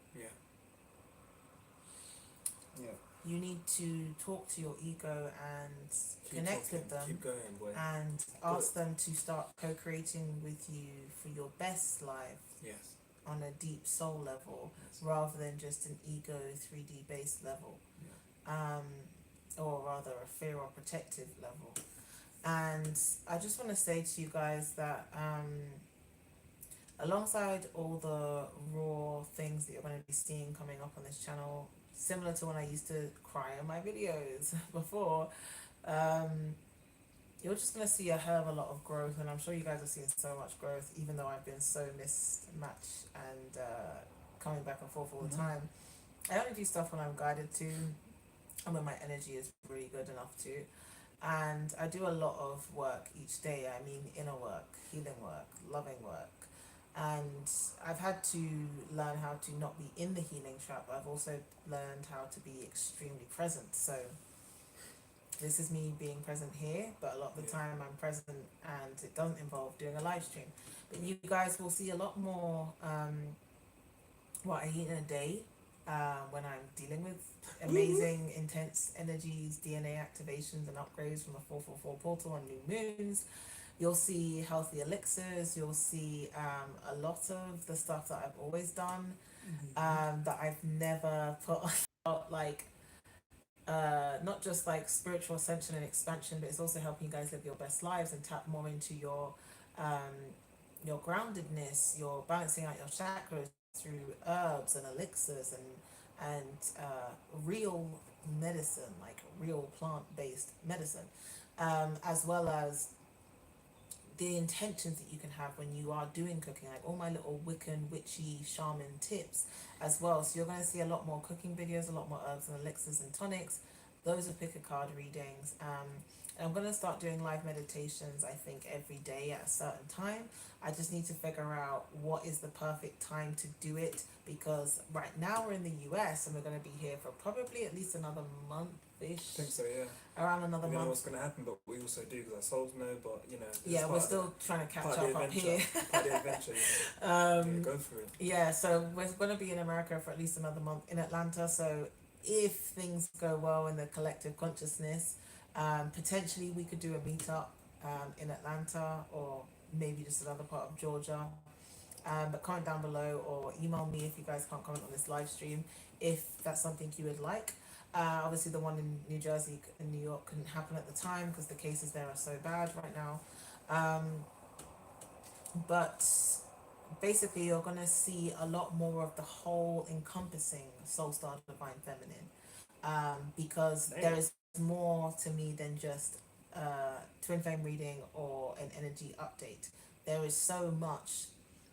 You need to talk to your ego and connect with them. Keep going, boy. And ask them to start co-creating with you for your best life. On a deep soul level, rather than just an ego 3D based level. or rather a fear or protective level. And I just want to say to you guys that alongside all the raw things that you're going to be seeing coming up on this channel, similar to when I used to cry in my videos before, you're just going to see a hell of a lot of growth. And I'm sure you guys have seen so much growth, even though I've been so mismatched and coming back and forth all the time. I only do stuff when I'm guided to and when my energy is really good enough to. And I do a lot of work each day. I mean, inner work, healing work, loving work. And I've had to learn how to not be in the healing trap, but I've also learned how to be extremely present. So this is me being present here, but a lot of the time I'm present and it doesn't involve doing a live stream. But you guys will see a lot more what I eat in a day when I'm dealing with amazing, intense energies, DNA activations and upgrades from the 444 portal on new moons. You'll see healthy elixirs. You'll see a lot of the stuff that I've always done, that I've never put on, like not just like spiritual ascension and expansion, but it's also helping you guys live your best lives and tap more into your groundedness. You're balancing out your chakras through herbs and elixirs and real medicine, like real plant-based medicine, as well as the intentions that you can have when you are doing cooking, like all my little Wiccan, witchy, shaman tips as well. So you're going to see a lot more cooking videos, a lot more herbs and elixirs and tonics. Those are pick a card readings. And I'm going to start doing live meditations, I think, every day at a certain time. I just need to figure out what is the perfect time to do it, because right now we're in the US and we're going to be here for probably at least another month-ish. I think so, yeah. Around another month. We know what's going to happen, but we also do because our souls know, but you know. Yeah, we're still trying to catch up here. Part of the adventure, yeah, go for it. Yeah, so we're going to be in America for at least another month in Atlanta. So if things go well in the collective consciousness, potentially we could do a meetup in Atlanta, or maybe just another part of Georgia. But comment down below or email me if you guys can't comment on this live stream, if that's something you would like. Obviously the one in New Jersey and New York couldn't happen at the time because the cases there are so bad right now. But basically you're going to see a lot more of the whole encompassing Soul Star Divine Feminine, because there is more to me than just twin flame reading or an energy update. There is so much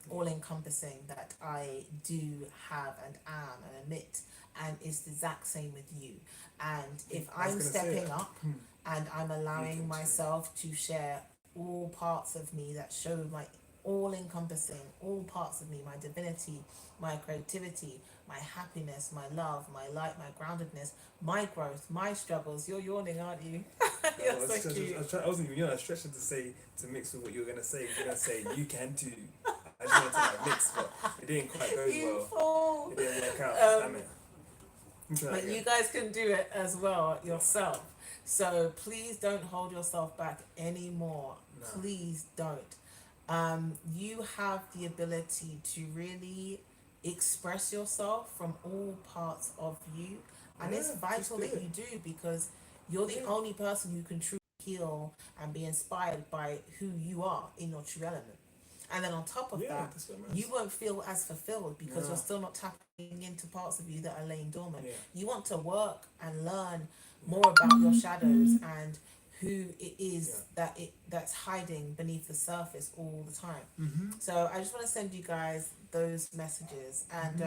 all encompassing that I do have and am and emit, and it's the exact same with you. And if I'm stepping up and I'm allowing myself to share all parts of me that show my all encompassing, all parts of me, my divinity, my creativity, my happiness, my love, my light, my groundedness, my growth, my struggles. You're yawning, aren't you? You're so cute. I wasn't even yawning. I was stretching to mix with what you were going to say. You're going to say, you can too. I just wanted to like mix, but it didn't quite go well. It didn't work out. Damn it. But you guys can do it as well yourself. So please don't hold yourself back anymore. No. Please don't. You have the ability to really express yourself from all parts of you, and it's vital that you do, because you're the only person who can truly heal and be inspired by who you are in your true element. And then on top of that, you won't feel as fulfilled because you're still not tapping into parts of you that are laying dormant. You want to work and learn more about your shadows and who it is that's hiding beneath the surface all the time. So I just want to send you guys those messages, and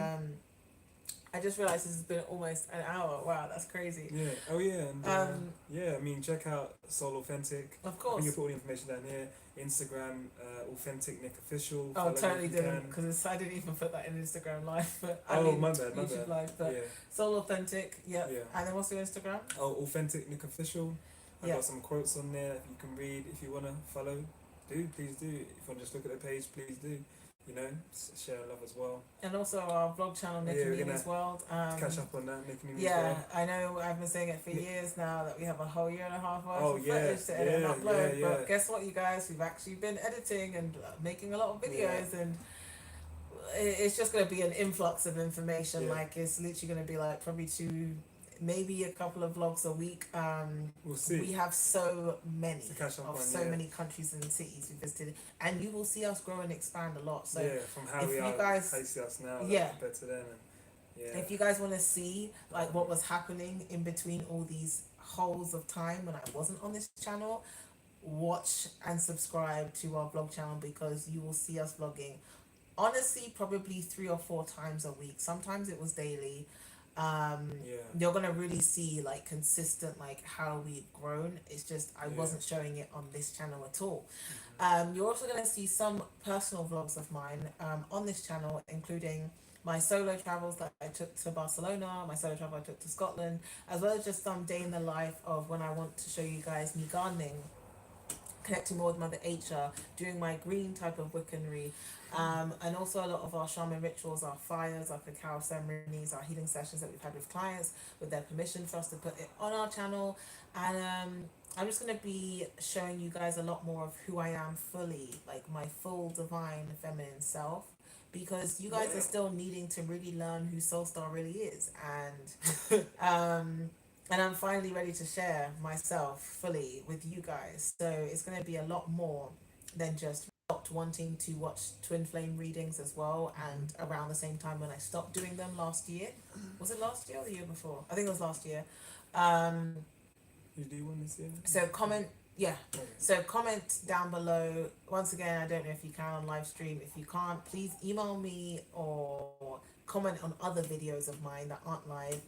I just realized this has been almost an hour. Wow, that's crazy. Yeah. Oh yeah. And yeah, I mean, check out Soul Authentic. Of course. I think you put all the information down here. Instagram, Authentic Nick Official. Oh, totally didn't, because I didn't even put that in Instagram live. But my bad. Live, but Soul Authentic. Yep. Yeah. And then what's your Instagram? Oh, Authentic Nick Official. I've got some quotes on there that you can read if you wanna follow. Please do. If you wanna just look at the page, please do. You know, share love as well. And also our vlog channel, Nick and Mimi's World. Catch up on that, Nick and Mimi's World. I know I've been saying it for years now that we have a whole year and a half worth of footage to edit and upload. But guess what, you guys? We've actually been editing and making a lot of videos, and it's just going to be an influx of information. Like, it's literally going to be like probably maybe a couple of vlogs a week. We'll see. We have so many To catch up of on, so yeah. many countries and cities we visited, and you will see us grow and expand a lot. So yeah, from how if we you are, guys- how you see us now, like, Yeah. compared to then, and yeah. if you guys want to see like what was happening in between all these holes of time when I wasn't on this channel, watch and subscribe to our vlog channel, because you will see us vlogging honestly probably 3 or 4 times a week. Sometimes it was daily. Yeah. You're gonna really see like consistent like how we've grown. It's just I Yeah. wasn't showing it on this channel at all. Mhm. You're also gonna see some personal vlogs of mine on this channel, including my solo travels that I took to Barcelona, my solo travel I took to Scotland, as well as just some day in the life of when I want to show you guys me gardening, connecting more with Mother Nature, doing my green type of Wiccanry, and also a lot of our shaman rituals, our fires, our cacao ceremonies, our healing sessions that we've had with clients, with their permission for us to put it on our channel. And I'm just going to be showing you guys a lot more of who I am fully, like my full divine feminine self, because you guys are still needing to really learn who Soulstar really is. And I'm finally ready to share myself fully with you guys. So it's going to be a lot more than just stopped wanting to watch twin flame readings as well. And around the same time when I stopped doing them last year, was it last year or the year before? I think it was last year. You do one this year? So comment, yeah. Okay. So comment down below. Once again, I don't know if you can on live stream. If you can't, please email me or comment on other videos of mine that aren't live,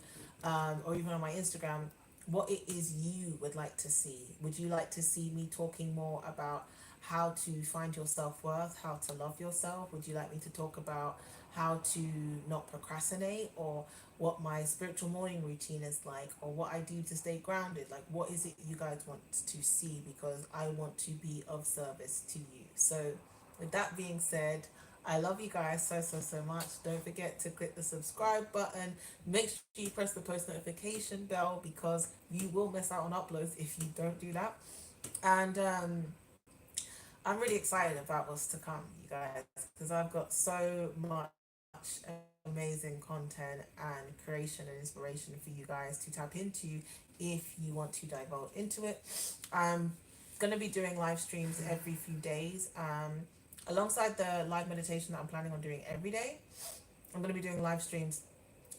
or even on my Instagram, what it is you would like to see. Would you like to see me talking more about how to find your self-worth, how to love yourself? Would you like me to talk about how to not procrastinate, or what my spiritual morning routine is like, or what I do to stay grounded? Like, what is it you guys want to see? Because I want to be of service to you. So with that being said, I love you guys so much. Don't forget to click the subscribe button. Make sure you press the post notification bell, because you will miss out on uploads if you don't do that. And I'm really excited about what's to come, you guys, because I've got so much amazing content and creation and inspiration for you guys to tap into if you want to divulge into it. I'm going to be doing live streams every few days. Alongside the live meditation that I'm planning on doing every day, I'm going to be doing live streams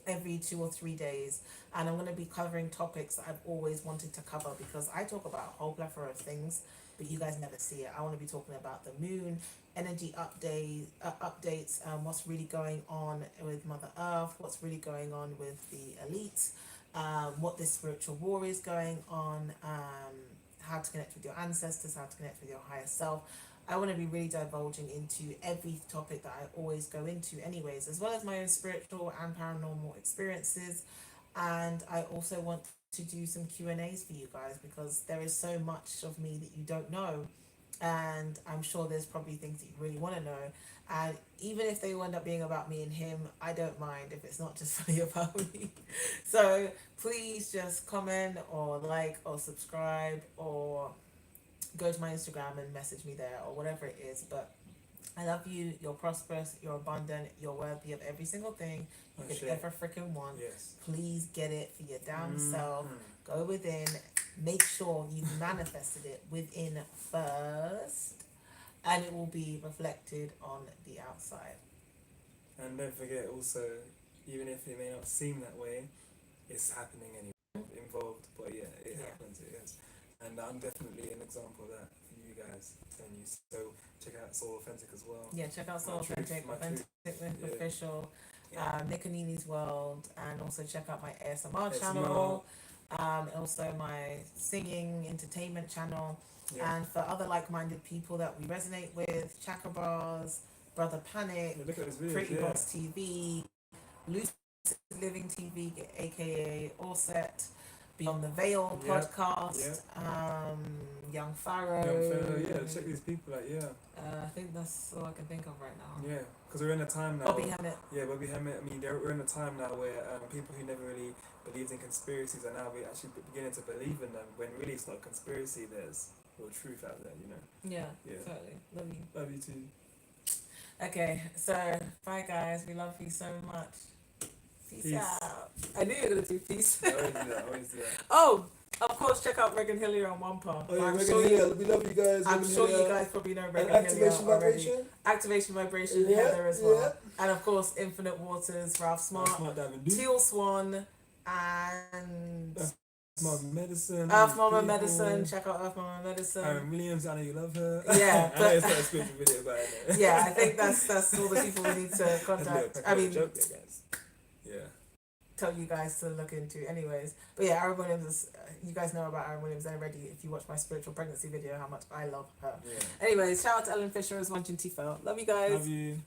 every 2 or 3 days, and I'm going to be covering topics that I've always wanted to cover, because I talk about a whole plethora of things, but you guys never see it. I want to be talking about the moon, energy updates, what's really going on with Mother Earth, what's really going on with the elites, what this spiritual war is going on, how to connect with your ancestors, how to connect with your higher self. I want to be really divulging into every topic that I always go into anyways, as well as my own spiritual and paranormal experiences. And I also want to do some Q&As for you guys, because there is so much of me that you don't know, and I'm sure there's probably things that you really want to know. And even if they end up being about me and him, I don't mind if it's not just really about me. So please just comment or like or subscribe, or go to my Instagram and message me there, or whatever it is. But I love you. You're prosperous. You're abundant. You're worthy of every single thing you could ever freaking want. Yes. Please get it for your damn self. Go within. Make sure you've manifested it within first, and it will be reflected on the outside. And don't forget also, even if it may not seem that way, it's happening anyway. Involved, but yeah, it happens. It is. And I'm definitely an example of that for you guys. And you, so check out Soul Authentic as well. Yeah, check out Soul Authentic, Authentic Official, Nick and Nini's World, and also check out my ASMR channel, also my singing entertainment channel, and for other like-minded people that we resonate with, Chakra Bars, Brother Panic, Pretty Boss TV, Lucid Living TV, aka Allset, Beyond the Veil podcast, Young Pharaoh. Check these people out, I think that's all I can think of right now. Yeah, because we're in a time now. Bobby Hemmett. Yeah, Bobby Hemmett. I mean, we're in a time now where people who never really believed in conspiracies are now actually beginning to believe in them, when really it's not a conspiracy, there's real truth out there, you know? Yeah, totally. Love you. Love you too. Okay, so bye guys. We love you so much. Peace out. I knew you were gonna do peace. I always do that. Oh, of course, check out Regan Hillier on Wampa. Oh yeah, I'm Regan sure Hillier. We love you guys. I'm Regan sure Hillier. you guys probably know And Regan Hillier Activation already. Vibration. Activation Vibration, Yeah, Heather as well. yeah. And of course, Infinite Waters, Ralph Smart, Smart Diving Dude. Teal Swan, and Smart Medicine. Earth Mama People. Medicine. Check out Earth Mama Medicine. Aaron Williams, I know you love her. Yeah, I know it's not a spiritual video, but I know. Yeah, I think that's all the people we need to contact. I mean, joke there, guys. Yeah. tell you guys to look into anyways. But yeah, Aaron Williams is, you guys know about Aaron Williams already if you watch my spiritual pregnancy video how much I love her. Yeah. Anyways, shout out to Ellen Fisher as well, Tifa. Love you guys. Love you.